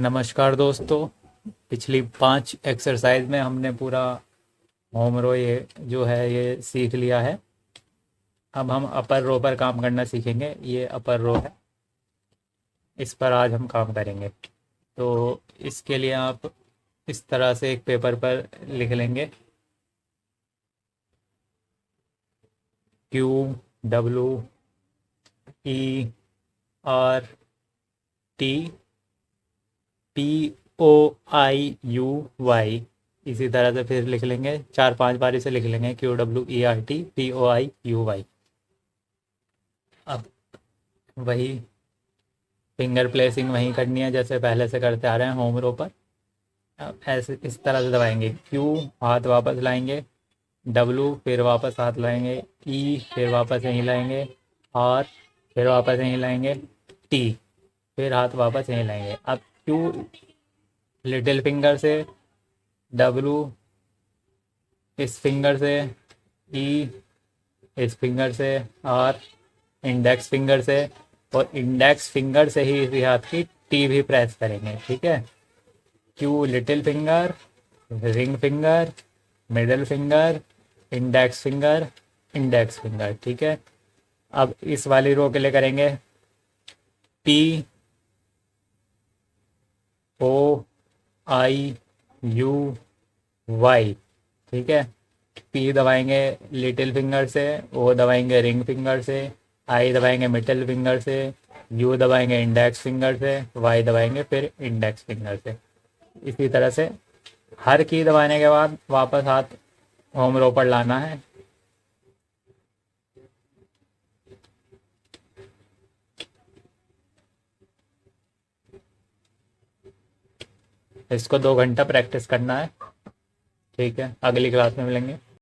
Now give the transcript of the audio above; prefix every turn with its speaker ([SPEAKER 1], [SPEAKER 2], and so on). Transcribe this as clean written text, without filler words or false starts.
[SPEAKER 1] नमस्कार दोस्तों। पिछली 5 एक्सरसाइज में हमने पूरा होम रो ये जो है ये सीख लिया है। अब हम अपर रो पर काम करना सीखेंगे। ये अपर रो है, इस पर आज हम काम करेंगे। तो इसके लिए आप इस तरह से एक पेपर पर लिख लेंगे QWERTPOIUY। इसी तरह से फिर लिख लेंगे, 4-5 बार इसे लिख लेंगे QWERTPOIUY। अब वही फिंगर प्लेसिंग वहीं करनी है जैसे पहले से करते आ रहे हैं होम रो पर। अब ऐसे इस तरह से दबाएंगे, क्यू हाथ वापस लाएंगे, डब्लू फिर वापस हाथ लाएंगे, ई फिर वापस यहीं लाएंगे, आर फिर वापस यहीं लाएंगे, टी फिर हाथ वापस यहीं लाएंगे। अब क्यू लिटिल फिंगर से, डब्लू इस फिंगर से, ई इस फिंगर से, आर इंडेक्स फिंगर से, और इंडेक्स फिंगर से ही इसी हाथ की टी भी प्रेस करेंगे। ठीक है, Q little finger, ring finger, middle finger, index finger. ठीक है, अब इस वाली रो के लिए करेंगे POIUY। ठीक है, पी दबाएंगे लिटिल फिंगर से, ओ दबाएंगे रिंग फिंगर से, आई दबाएंगे मिडिल फिंगर से, यू दबाएंगे इंडेक्स फिंगर से, वाई दबाएंगे फिर इंडेक्स फिंगर से। इसी तरह से हर की दबाने के बाद वापस हाथ होम रो पर लाना है। इसको 2 घंटा प्रैक्टिस करना है। ठीक है, अगली क्लास में मिलेंगे।